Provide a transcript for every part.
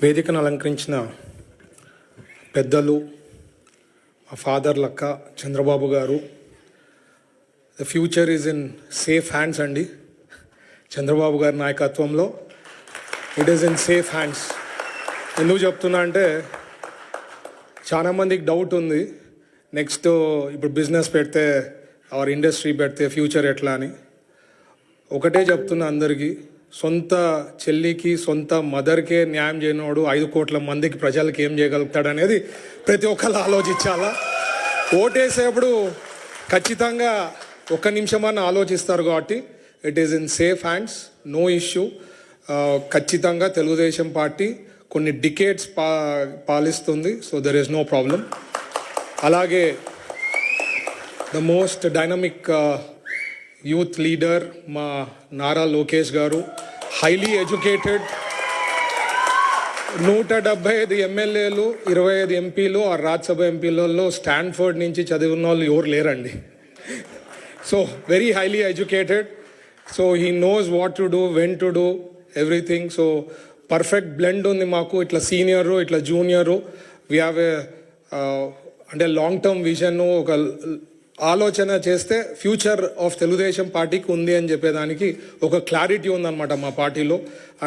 వేదికను అలంకరించిన పెద్దలు, మా ఫాదర్ లక్క చంద్రబాబు గారు, the future is in safe hands అండి. చంద్రబాబు గారి నాయకత్వంలో it is in safe hands. ఎందుకు చెప్తున్నా అంటే చాలామందికి డౌట్ ఉంది, నెక్స్ట్ ఇప్పుడు బిజినెస్ పెడితే ఆర్ ఇండస్ట్రీ పెడితే ఫ్యూచర్ ఎట్లా అని. ఒకటే చెప్తున్నా అందరికీ, సొంత చెల్లికి సొంత మదర్కే న్యాయం చేయనోడు 5 కోట్ల మందికి ప్రజలకు ఏం చేయగలుగుతాడు అనేది ప్రతి ఒక్కరు ఆలోచించాలా. ఓటేసేప్పుడు ఖచ్చితంగా 1 నిమిషమన్నా ఆలోచిస్తారు కాబట్టి it is in safe hands, no issue. ఖచ్చితంగా తెలుగుదేశం పార్టీ కొన్ని డికేట్స్ పాలిస్తుంది, so there is no problem. అలాగే the most dynamic youth leader మా నారా లోకేష్ గారు, హైలీ ఎడ్యుకేటెడ్, 175 ఎమ్మెల్యేలు, 25 ఎంపీలు ఆ రాజ్యసభ ఎంపీలలో స్టాన్ఫర్డ్ నుంచి చదివిన వాళ్ళు ఎవరు లేరండి. So very highly educated, so he knows what to do, when to do everything. So perfect blend ఉంది మాకు, ఇట్లా సీనియరు ఇట్లా జూనియరు. వీ హ్యావ్ ఏ అంటే లాంగ్ టర్మ్ విజన్, ఒక ఆలోచన చేస్తే ఫ్యూచర్ ఆఫ్ తెలుగుదేశం పార్టీకి ఉంది అని చెప్పేదానికి ఒక క్లారిటీ ఉందన్నమాట మా పార్టీలో.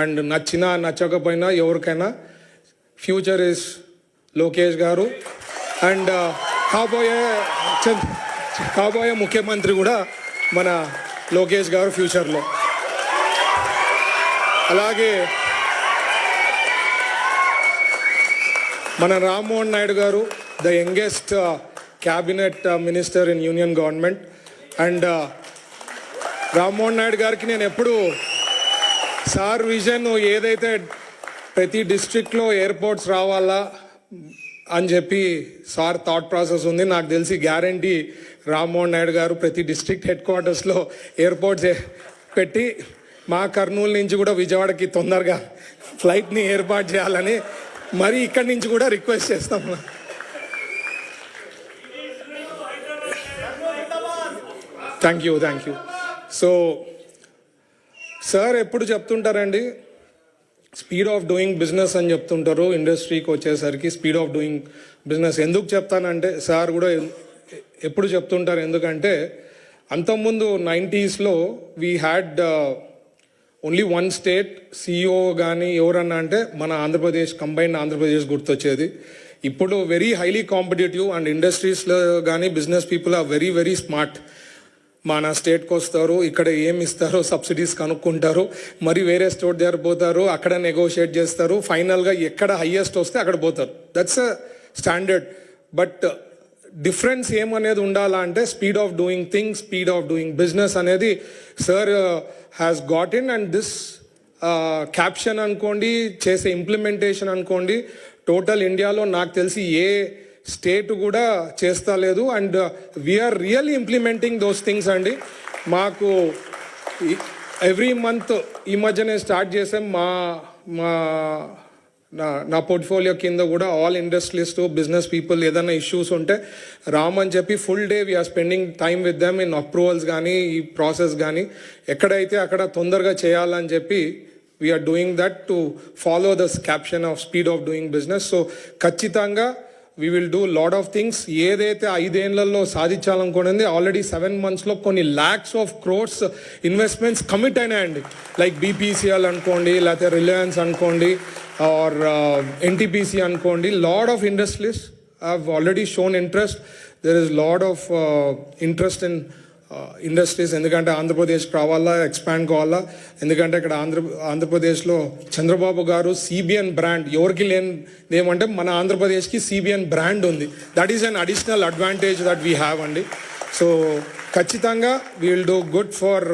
అండ్ నచ్చినా నచ్చకపోయినా ఎవరికైనా ఫ్యూచర్ ఇస్ లోకేష్ గారు. అండ్ కాబోయే ముఖ్యమంత్రి కూడా మన లోకేష్ గారు ఫ్యూచర్లో. అలాగే మన రామ్మోహన్ నాయుడు గారు, the youngest cabinet minister in union government. And Rammohan Naidu గారికి నేను ఎప్పుడు సార్ విజన్ ఏదైతే ప్రతి డిస్ట్రిక్ట్లో ఎయిర్పోర్ట్స్ రావాలా అని చెప్పి సార్ థాట్ ప్రాసెస్ ఉంది. నాకు తెలిసి గ్యారంటీ రామ్మోహన్ నాయుడు గారు ప్రతి డిస్ట్రిక్ట్ హెడ్ క్వార్టర్స్లో ఎయిర్పోర్ట్స్ పెట్టి మా కర్నూలు నుంచి కూడా విజయవాడకి తొందరగా ఫ్లైట్ని ఏర్పాటు చేయాలని మరి ఇక్కడి నుంచి కూడా రిక్వెస్ట్ చేస్తాం. Thank you. సో సార్ ఎప్పుడు చెప్తుంటారండి, స్పీడ్ ఆఫ్ డూయింగ్ బిజినెస్ అని చెప్తుంటారు. ఇండస్ట్రీకి వచ్చేసరికి స్పీడ్ ఆఫ్ డూయింగ్ బిజినెస్ ఎందుకు చెప్తానంటే సార్ కూడా ఎప్పుడు చెప్తుంటారు, ఎందుకంటే అంతకుముందు 90sలో we had only 1 state CEO కానీ ఎవరన్నా అంటే మన ఆంధ్రప్రదేశ్, కంబైన్డ్ ఆంధ్రప్రదేశ్ గుర్తొచ్చేది. ఇప్పుడు వెరీ హైలీ కాంపిటేటివ్ అండ్ ఇండస్ట్రీస్లో కానీ business people are very very smart. మన స్టేట్కి వస్తారు, ఇక్కడ ఏమి ఇస్తారో సబ్సిడీస్ కనుక్కుంటారు, మరి వేరే స్టేట్ దగ్గర పోతారు, అక్కడ నెగోషియేట్ చేస్తారు, ఫైనల్గా ఎక్కడ హైయెస్ట్ వస్తే అక్కడ పోతారు. That's a standard. But difference ఏమనేది ఉండాలా అంటే speed of doing things, speed of doing business అనేది sir has got in. And this caption అనుకోండి, చేసే ఇంప్లిమెంటేషన్ అనుకోండి, టోటల్ ఇండియాలో నాకు తెలిసి ఏ స్టేట్ కూడా చేస్తా లేదు. And we're really implementing those things అండి. మాకు ఎవ్రీ మంత్ ఈ మధ్యనే స్టార్ట్ చేసాం, నా పోర్ట్ఫోలియో కింద కూడా ఆల్ ఇండస్ట్రియలిస్ట్ బిజినెస్ పీపుల్ ఏదైనా ఇష్యూస్ ఉంటే రామని చెప్పి full day we're spending time with them in approvals కానీ ఈ ప్రాసెస్ కానీ ఎక్కడైతే అక్కడ తొందరగా చేయాలని చెప్పి we're doing that to follow this caption of speed of doing business. So ఖచ్చితంగా we will do lot of things. ఏదైతే 5 ఏళ్లలో సాధించాలనుకున్నది ఆల్రెడీ 7 monthsలో కొన్ని lakhs of crores investments commit అయినాయండి. లైక్ BPCL అనుకోండి, లేకపోతే రిలయన్స్ అనుకోండి, ఆర్ NTPC అనుకోండి. Lot of industries have already shown interest. There is lot of interest in industries. ఎందుకంటే ఆంధ్రప్రదేశ్కి రావాలా, ఎక్స్పాండ్ కావాలా. ఎందుకంటే ఇక్కడ ఆంధ్రప్రదేశ్లో చంద్రబాబు గారు CBN బ్రాండ్ ఎవరికి లేని ఏమంటే మన ఆంధ్రప్రదేశ్కి CBN బ్రాండ్ ఉంది. That is an additional advantage that we have అండి. సో ఖచ్చితంగా we will do good for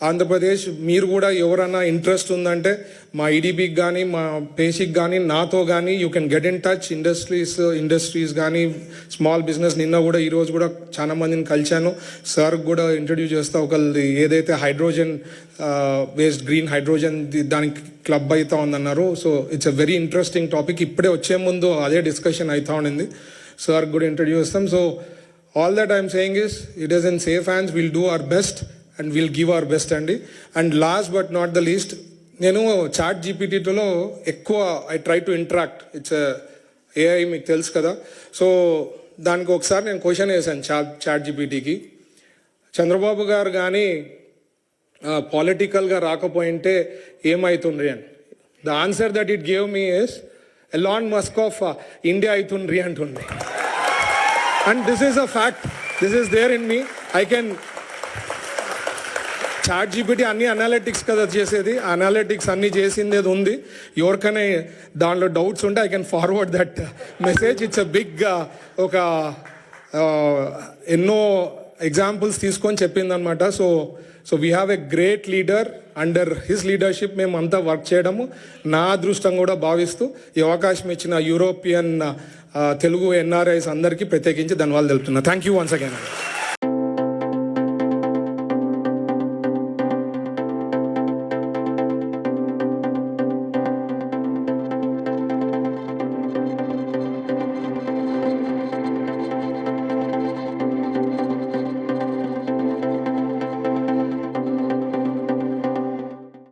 Andhra Pradesh. మీరు కూడా ఎవరైనా ఇంట్రెస్ట్ ఉందంటే మా ఈడీబీకి కానీ మా పేషిక్ కానీ నాతో కానీ you can get in touch. Industries కానీ స్మాల్ బిజినెస్. నిన్న కూడా ఈరోజు కూడా చాలా మందిని కలిశాను. సార్ కూడా ఇంట్రడ్యూస్ చేస్తా. ఒకళ్ళది ఏదైతే హైడ్రోజన్ బేస్డ్ గ్రీన్ హైడ్రోజన్ దానికి క్లబ్ అవుతా ఉందన్నారు. So it's a very interesting topic. ఇప్పుడే వచ్చే ముందు అదే డిస్కషన్ అవుతా ఉండింది. సార్ కూడా ఇంట్రడ్యూస్ చేస్తాం. So all that I'm saying is it is in safe hands. Will do our best and we'll give our best. And last but not the least, నేను chat జీపీటీలో ఎక్కువ I try to interact. It's AI, మీకు తెలుసు కదా. So దానికి ఒకసారి నేను question వేసాను chat జీపీటీకి, Chandrababu గారు కానీ పాలిటికల్గా రాకపోయింటే ఏమవుతుండ్రి అని. The answer that it gave me is Elon Musk of India అవుతుండ్రి అంటుండ్రి. And this is a fact, this is there in me. I can ChatGPT అన్ని అనాలిటిక్స్ కదా చేసేది, అనాలిటిక్స్ అన్ని చేసింది ఏది ఉంది. ఎవరికైనా దాంట్లో డౌట్స్ ఉంటే I can forward that message. It's a big ఒక ఎన్నో ఎగ్జాంపుల్స్ తీసుకొని చెప్పిందనమాట. So we have a great leader, under his leadership మేము అంతా వర్క్ చేయడము నా అదృష్టం కూడా భావిస్తూ ఈ అవకాశం ఇచ్చిన యూరోపియన్ తెలుగు ఎన్ఆర్ఐస్ అందరికీ ప్రత్యేకించి ధన్యవాదాలు తెలుపుతున్నా. Thank you once again.